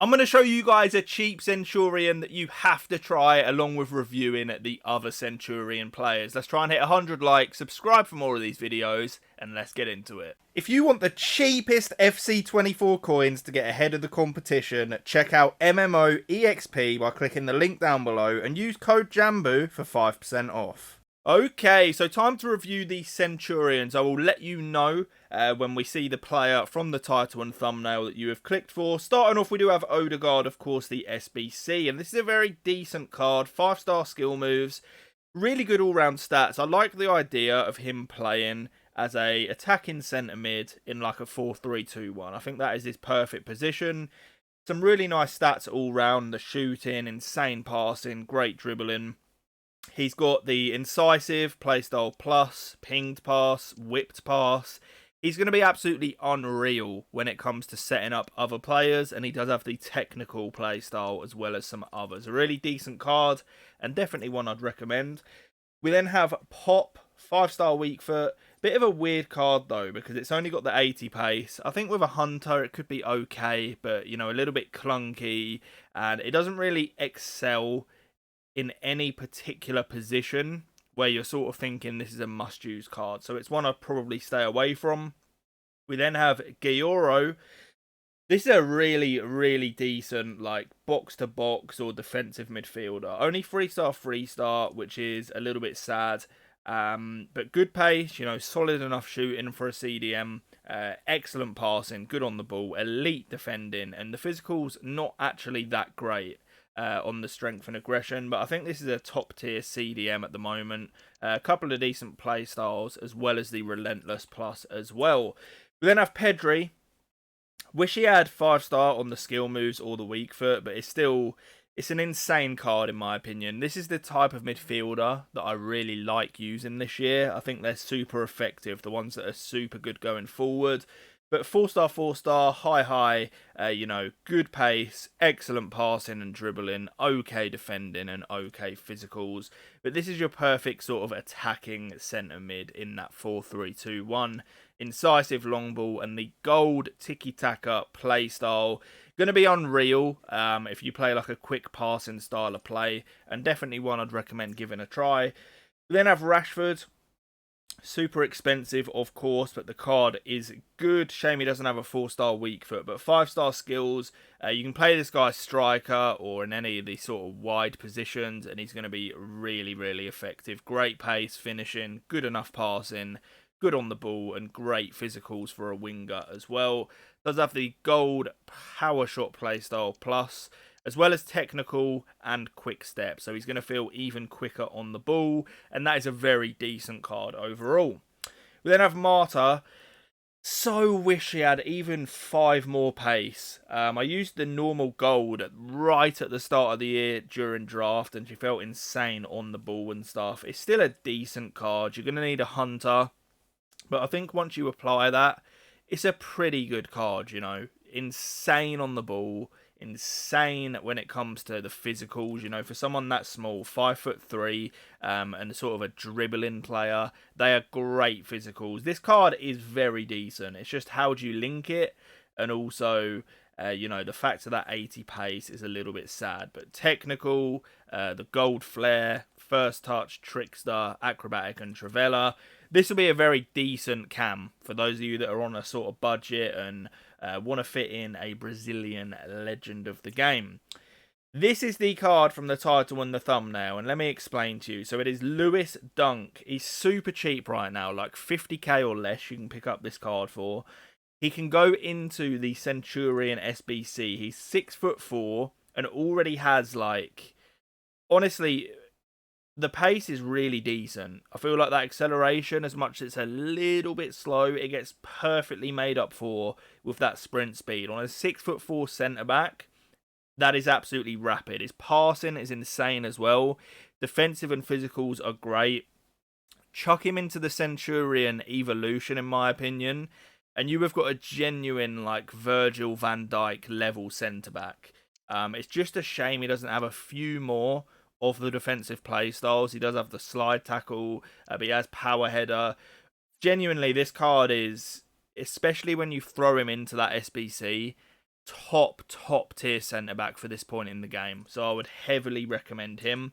I'm going to show you guys a cheap Centurion that you have to try along with reviewing the other Centurion players. Let's try and hit 100 likes, subscribe for more of these videos, and let's get into it. If you want the cheapest FC24 coins to get ahead of the competition, check out MMOEXP by clicking the link down below and use code JambooUK for 5% off. Okay, so time to review the Centurions. I will let you know when we see the player from the title and thumbnail that you have clicked for. Starting off, we do have Odegaard, of course, the SBC, and this is a very decent card. 5-star skill moves, really good all-round stats. I like the idea of him playing as a attacking centre mid in like a 4-3-2-1. I think that is his perfect position. Some really nice stats all round, the shooting, insane passing, great dribbling. He's got the incisive, playstyle plus, pinged pass, whipped pass. He's going to be absolutely unreal when it comes to setting up other players, and he does have the technical playstyle as well as some others. A really decent card, and definitely one I'd recommend. We then have Pop, 5-star weak foot. Bit of a weird card though, because it's only got the 80 pace. I think with a Hunter it could be okay, but you know, a little bit clunky, and it doesn't really excel in any particular position where you're sort of thinking this is a must-use card. So it's one I'd probably stay away from. We then have Gioro. This is a really, really decent, like, box-to-box or defensive midfielder. Only 3-star, 3-star, which is a little bit sad. But good pace, you know, solid enough shooting for a CDM. Excellent passing, good on the ball, elite defending. And the physical's not actually that great. On the strength and aggression, but I think this is a top tier CDM at the moment. A couple of decent play styles as well as the relentless plus as well. We then have Pedri. Wish he had 5-star on the skill moves or the weak foot, but it's an insane card in my opinion. This is the type of midfielder that I really like using this year. I think they're super effective, the ones that are super good going forward. But 4-star, 4-star, high, you know, good pace, excellent passing and dribbling, okay defending and okay physicals. But this is your perfect sort of attacking centre mid in that 4-3-2-1. Incisive long ball and the gold tiki-taka play style. Going to be unreal if you play like a quick passing style of play. And definitely one I'd recommend giving a try. We then have Rashford. Super expensive, of course, but the card is good. Shame he doesn't have a 4-star weak foot, but 5-star skills. You can play this guy striker or in any of these sort of wide positions, and he's going to be really, really effective. Great pace, finishing, good enough passing, good on the ball, and great physicals for a winger as well. Does have the gold power shot playstyle plus, as well as technical and quick step. So he's going to feel even quicker on the ball, and that is a very decent card overall. We then have Marta. So wish he had even 5 more pace. I used the normal gold right at the start of the year during draft, and she felt insane on the ball and stuff. It's still a decent card. You're going to need a Hunter, but I think once you apply that, it's a pretty good card, you know. Insane on the ball. Insane when it comes to the physicals, you know, for someone that small, 5'3", and sort of a dribbling player, they are great physicals. This card is very decent. It's just how do you link it, and also, you know, the fact of that 80 pace is a little bit sad. But technical, the gold flare, first touch, trickster, acrobatic, and trivela. This will be a very decent cam for those of you that are on a sort of budget and want to fit in a Brazilian legend of the game. This is the card from the title and the thumbnail, and let me explain to you. So it is Lewis Dunk. He's super cheap right now, like 50k or less you can pick up this card for. He can go into the Centurion SBC. He's 6'4" and already has, like, honestly, the pace is really decent. I feel like that acceleration, as much as it's a little bit slow, it gets perfectly made up for with that sprint speed. On a 6'4" centre-back, that is absolutely rapid. His passing is insane as well. Defensive and physicals are great. Chuck him into the Centurion evolution, in my opinion, and you have got a genuine, like, Virgil van Dijk level centre-back. It's just a shame he doesn't have a few more of the defensive play styles. He does have the slide tackle, but he has power header. Genuinely, this card is, especially when you throw him into that SBC, top tier centre back for this point in the game. So I would heavily recommend him.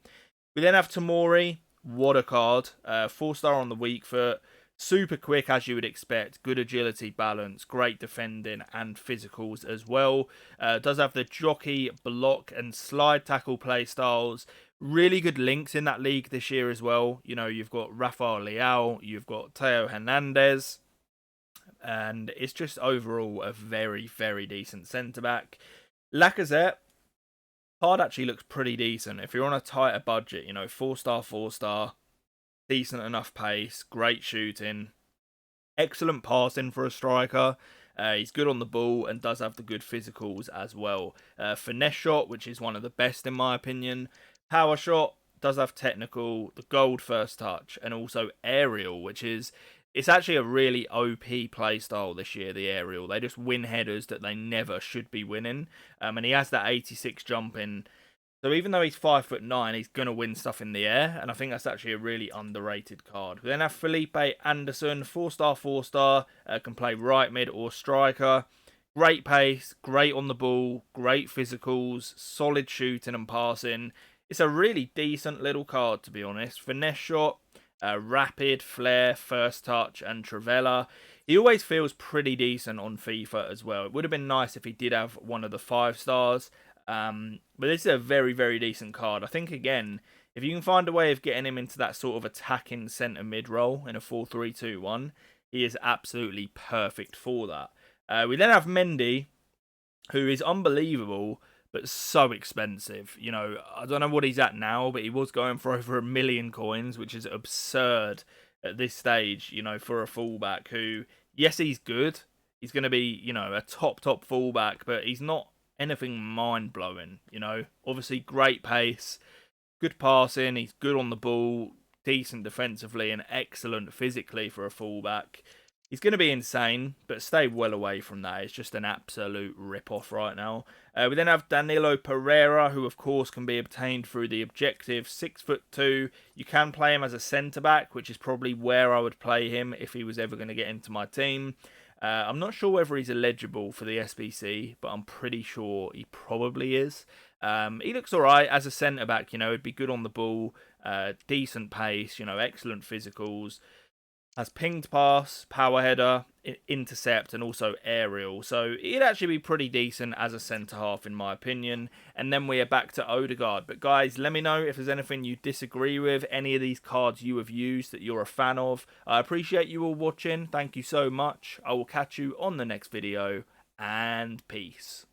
We then have Tomori. What a card. 4-star on the weak foot. Super quick as you would expect. Good agility, balance, great defending and physicals as well. Does have the jockey, block and slide tackle play styles. Really good links in that league this year as well. You know, you've got Rafael Leao, you've got Theo Hernandez. And it's just overall a very, very decent centre-back. Lacazette, card actually looks pretty decent. If you're on a tighter budget, you know, 4-star, 4-star, decent enough pace, great shooting, excellent passing for a striker. He's good on the ball and does have the good physicals as well. Finesse shot, which is one of the best in my opinion. Power shot, does have technical, the gold first touch, and also aerial, which is... It's actually a really OP playstyle this year, the aerial. They just win headers that they never should be winning. And he has that 86 jumping. So even though he's 5'9", he's going to win stuff in the air. And I think that's actually a really underrated card. We then have Felipe Anderson, 4-star, 4-star. Can play right mid or striker. Great pace, great on the ball, great physicals, solid shooting and passing. It's a really decent little card, to be honest. Finesse shot. Rapid, flair, first touch, and Trivela. He always feels pretty decent on FIFA as well. It would have been nice if he did have one of the 5-stars. But this is a very, very decent card. I think, again, if you can find a way of getting him into that sort of attacking centre mid role in a 4-3-2-1, he is absolutely perfect for that. We then have Mendy, who is unbelievable, but so expensive. You know, I don't know what he's at now, but he was going for over 1 million coins, which is absurd at this stage, you know, for a fullback who, yes, he's good. He's going to be, you know, a top fullback, but he's not anything mind-blowing, you know. Obviously, great pace, good passing, he's good on the ball, decent defensively, and excellent physically for a fullback. He's going to be insane, but stay well away from that. It's just an absolute rip-off right now. We then have Danilo Pereira, who of course can be obtained through the objective. 6'2". You can play him as a centre-back, which is probably where I would play him if he was ever going to get into my team. I'm not sure whether he's eligible for the SBC, but I'm pretty sure he probably is. He looks alright as a centre-back, you know. He'd be good on the ball, decent pace, you know, excellent physicals. Has pinged pass, power header, intercept, and also aerial. So he'd actually be pretty decent as a centre-half in my opinion. And then we are back to Odegaard. But guys, let me know if there's anything you disagree with, any of these cards you have used that you're a fan of. I appreciate you all watching. Thank you so much. I will catch you on the next video, and peace.